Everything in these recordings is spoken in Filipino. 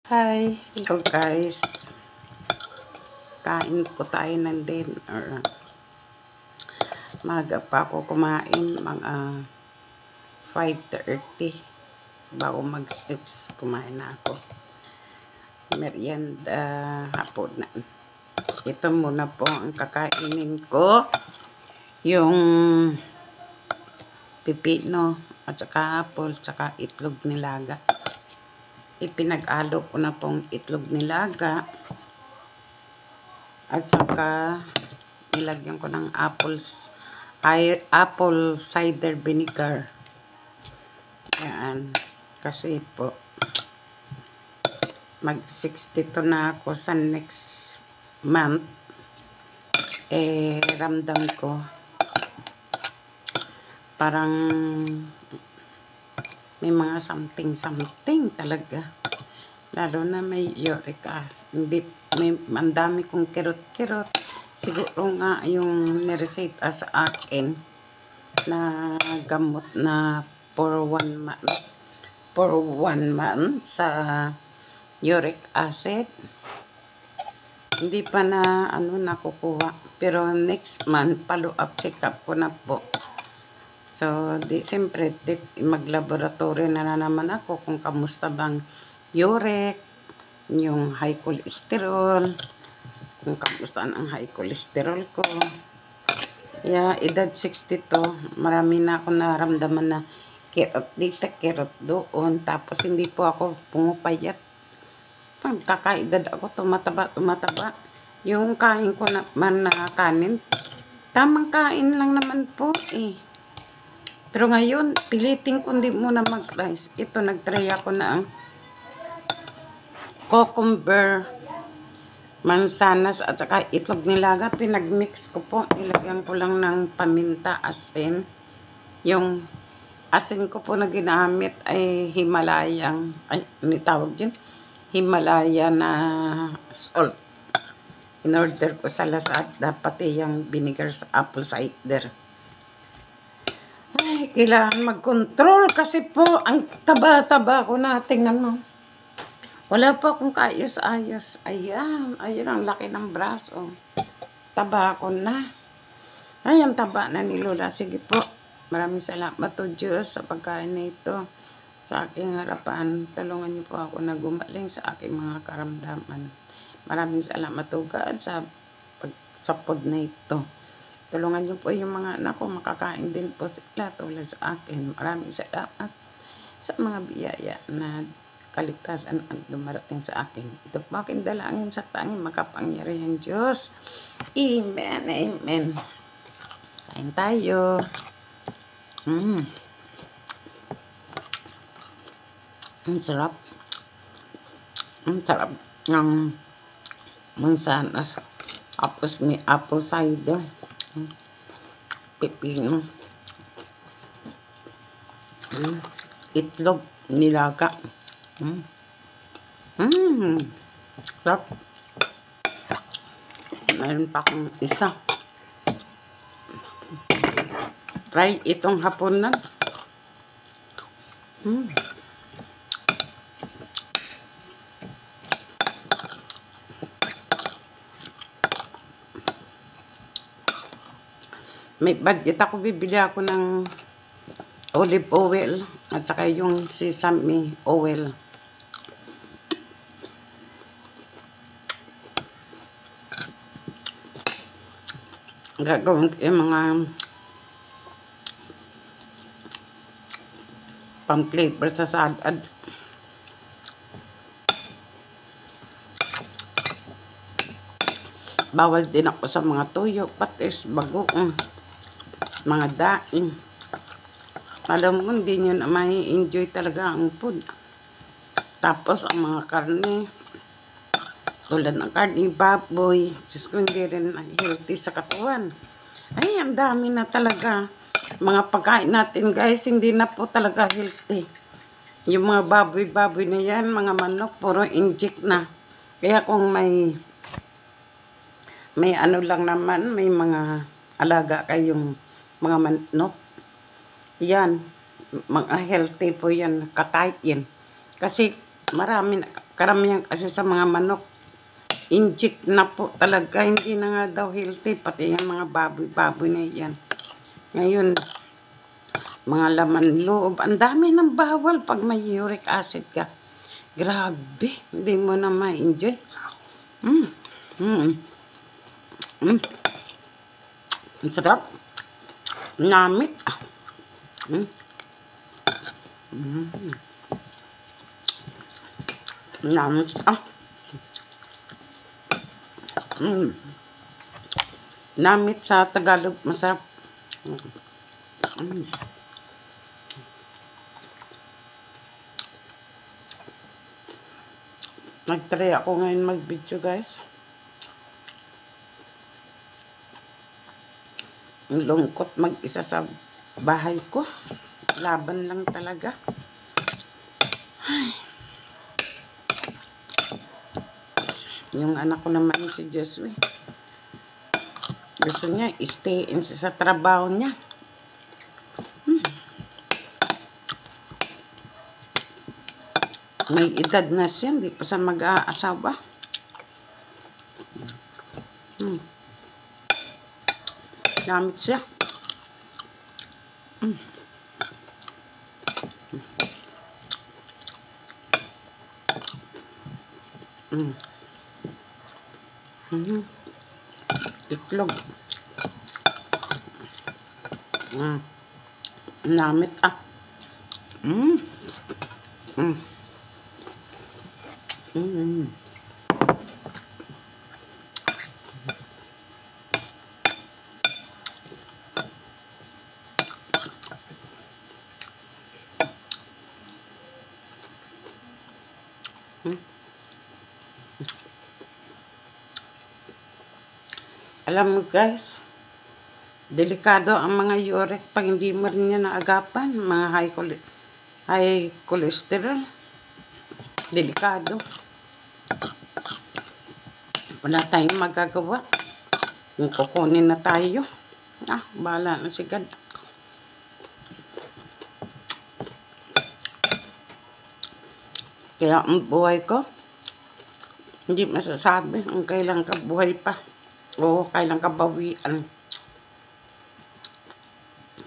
Hi, hello guys. Kain po tayo ng dinner. Maga pa ako kumain, mga 5:30. Bago mag 6, kumain na ako. Merienda hapon na. Ito muna po ang kakainin ko. Yung pipino at saka apple, saka itlog nilaga. Ipinag-alo ko na pong itlog nilaga at saka nilagyan ko ng apple cider vinegar. Yan. Kasi po mag 62 na ako sa next month. Ramdam ko parang may mga something talaga. Lalo na may uric acid. Hindi, ang dami kong kirot-kirot. Siguro nga yung niresita sa akin na gamot na for 1 month sa uric acid. Hindi pa na nakukuha. Pero next month, follow-up check-up ko na po. So, siyempre, mag-laboratory na naman ako kung kamusta bang uric, yung high cholesterol, kung kamusta ang high cholesterol ko. Kaya, edad 62, marami na ako naramdaman na kirot dito, kirot doon. Tapos, hindi po ako pumupayat. Pagkakaedad ako, tumataba. Yung kain ko naman na kanin, tamang kain lang naman po eh. Pero ngayon, piliting ko hindi muna mag-rice. Ito, nag-try ako na ang cucumber, mansanas, at saka itlog nilaga. Pinag-mix ko po. Nilagyan ko lang ng paminta, asin. Yung asin ko po na ginamit ay Himalayan. Tawag yun? Himalaya na salt. In-order ko sa Lazada, pati yung vinegar sa apple cider. Ay, kailangan mag-control kasi po ang taba-taba ko na. Tingnan mo. Wala pa akong kaayos-ayos. Ayan ang laki ng braso. Taba ko na. Ay, ang taba na ni Lola. Sige po. Maraming salamat to Diyos sa pagkain na ito. Sa aking harapan, tulungan niyo po ako na gumaling sa aking mga karamdaman. Maraming salamat to God sa pagsapod na ito. Tulungan niyo po yung mga anak ko, makakain din po sila tulad sa akin. Maraming salamat sa mga biyaya na kaligtasan ang dumarating sa akin. Ito po aking dalangin sa tanging makapangyarihang Diyos. Amen, amen. Kain tayo. Ang sarap. Ang sarap ng mansanas. Tapos may apple cider. Pipino. Itlog nilaga. Sarap. Mayroon pa akong isa. Try itong hapunan. May budget ako, bibili ako ng olive oil at saka yung sesame oil. Gagawin ko yung mga pang-flavor sa salad. Bawal din ako sa mga tuyo, patis, bagoong, mga daing. Alam mo, hindi nyo na mai-enjoy talaga ang food. Tapos, ang mga karne, tulad ng karne, baboy, Diyos ko, hindi rin healthy sa katawan. Ay, ang dami na talaga. Mga pagkain natin, guys, hindi na po talaga healthy. Yung mga baboy-baboy na yan, mga manok, puro inject na. Kaya kung may ano lang naman, may mga alaga kayong mga manok, yan, mga healthy po yan, katayin. Kasi marami karamihan kasi sa mga manok, inject na po talaga. Hindi na nga daw healthy, pati yung mga baboy-baboy na yan. Ngayon, mga laman loob, ang dami ng bawal pag may uric acid ka. Grabe, hindi mo na ma-enjoy. Ang sarap. Namit. Namit. Namit sa Tagalog, masarap. Nag-try ako ngayon mag-video, guys. Ang lungkot mag-isa sa bahay ko. Laban lang talaga. Ay. Yung anak ko naman si Jesue, gusto niya stay-in sa trabaho niya. May edad na siya, hindi pa siya mag-aasawa. Gamit siya. Itlog. Namit Alam mo guys, delikado ang mga uric pag hindi mo rin yan naagapan. Mga high cholesterol. Delikado. Wala tayong magagawa. Kung kukunin na tayo, bahala na si God. Kaya ang buhay ko, hindi masasabi kung kailan ka buhay pa o kailan ka bawian.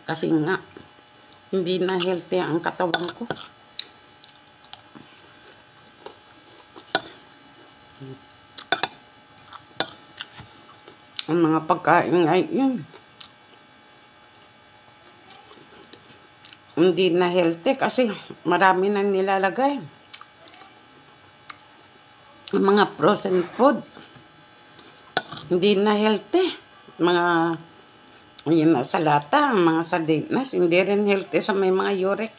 Kasi nga, hindi na healthy ang katawan ko. Ang mga pagkain ngayon, hindi na healthy kasi marami nang nilalagay. Ang mga frozen food, hindi na healthy. Mga yun na sa lata, mga sardinas, hindi rin healthy sa may mga uric.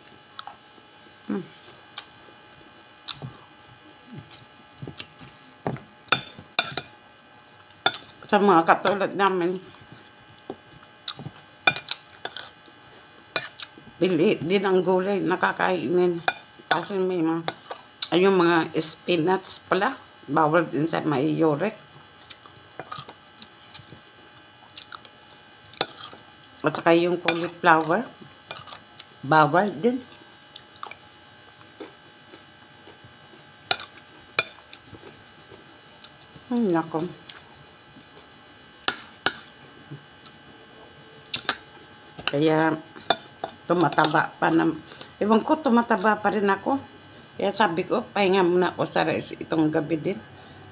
Sa mga katulad namin, pili din ang gulay nakakainin. Kasi may yung mga spinach pala, bawal din sa may uric. At saka yung cauliflower, bawal din. Nako. Kaya tumataba pa na. Ewan ko, tumataba pa rin ako. Kaya sabi ko, pahinga muna ako sa rice itong gabi din.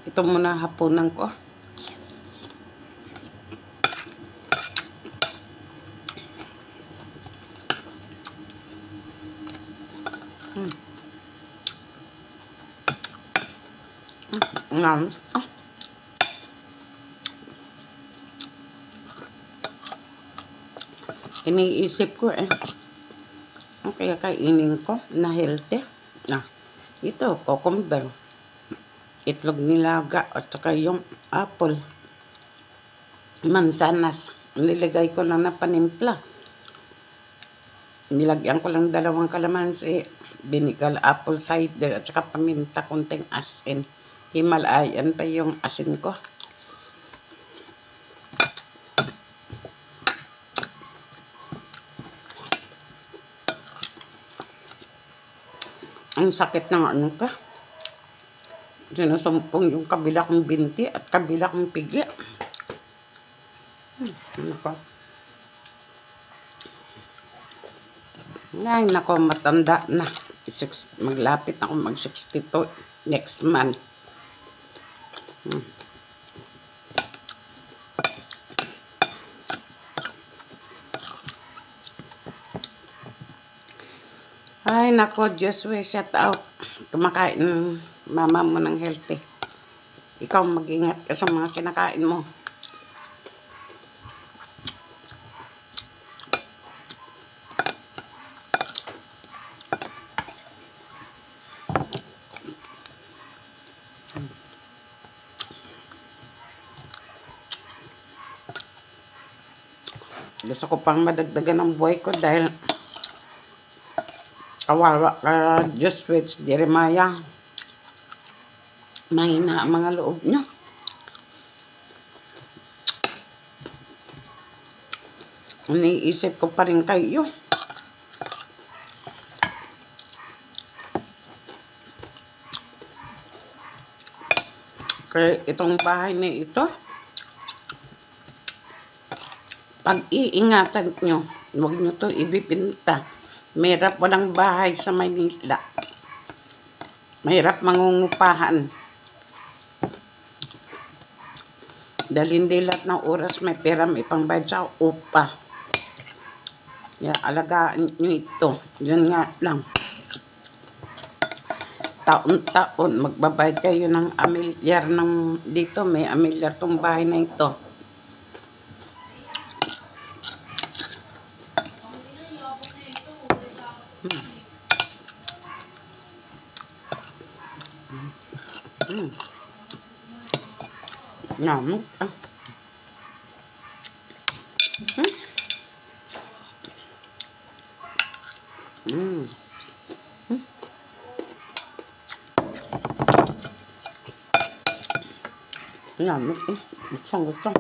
Ito muna hapunan ko. Iniisip ko kaya kainin ko na healthy. Ito, cucumber, itlog nilaga, at saka yung apple, mansanas. Nilagay ko lang na panimpla. Nilagyan ko lang 2 kalamansi, vinegar, apple cider, at saka paminta, konting asin. Himalayan pa yung asin ko. Ang sakit ng ano ka. sinusumpong yung kabila kong binti at kabila kong pigi. Ano pa? Ay, nako, matanda na. Maglapit ako mag-62 next month. Ay, nako, Joshua, shout out. Kumakain mama mo ng healthy. Ikaw mag-ingat ka sa mga kinakain mo. Gusto ko pang madagdagan ng buhay ko dahil kawawa ka, Joshua, Jeremiah. Mahina ang mga loob nyo. Iniisip ko pa rin kayo. Kaya itong bahay na ito, pag-iingatan nyo, huwag nyo to ibibinta. Mahirap walang bahay sa Maynila. Mahirap mangungupahan. Dahil hindi lahat ng oras may pera, may pangbayad sa upa. Kaya alagaan nyo ito. Yan nga lang. Taon-taon, magbabayad kayo ng amilyar ng dito. May amilyar tong bahay na ito. Nyamuk. Nyamuk. Gustong-gustong.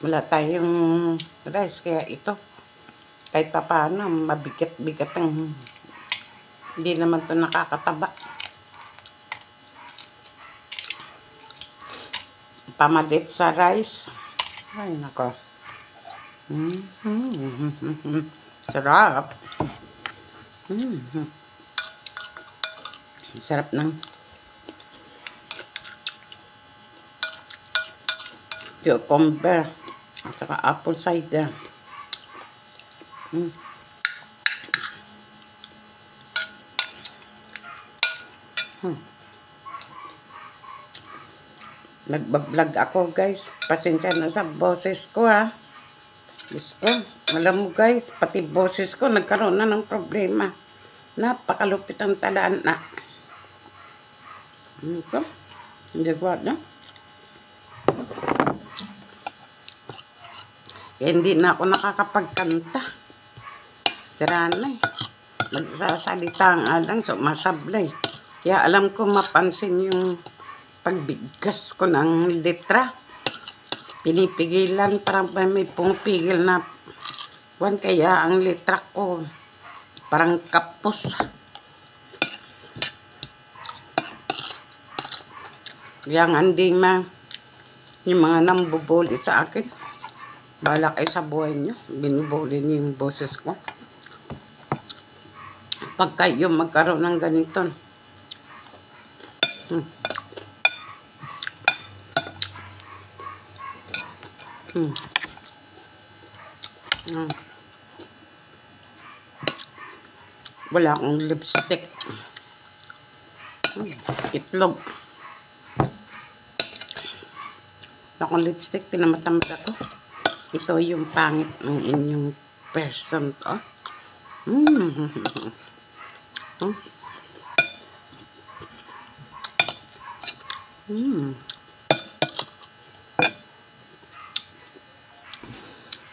Wala tayong rice, kaya ito kahit pa paano mabigat-bigat ang hindi naman to nakakataba. Pamalit sa rice. Ay, nako. Sarap. Sarap ng cucumber at saka apple cider. Nagbablog ako, guys. Pasensya na sa boses ko, ha. Diyos ko, alam mo, guys, pati boses ko nagkaroon na ng problema. Napakalupit ang tadaan na. Hindi ko alam. Hindi na ako nakakapagkanta. Sira na eh. Magsasalita ang alang, so masablay. Kaya alam ko mapansin yung pagbigkas ko ng litra. Pinipigilan, parang may pumipigil na buwan. Kaya ang litra ko parang kapos. Kaya nga hindi yung mga nambubuli sa akin. Bahala kayo sa buhay nyo. Binubuli niyo yung boses ko. Pag kayo magkaroon ng ganito. Wala akong lipstick. Itlog. Wala akong lipstick. Tinamatamad ako. Ito yung pangit ng inyong person to.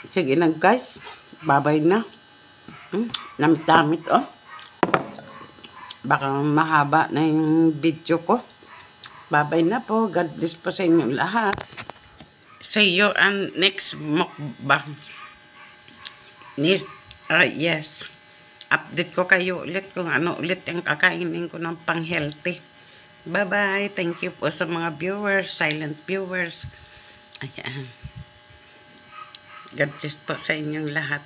Sige na, guys. Babay na. Namit-namit, oh. Baka mahaba na yung video ko. Babay na po. God bless po sa inyo lahat. See you on next mukbang. Yes. update ko kayo ulit kung ano ulit ang kakainin ko ng pang-healthy. Bye-bye. Thank you po sa mga viewers, silent viewers. Ayan. God bless po sa inyong lahat.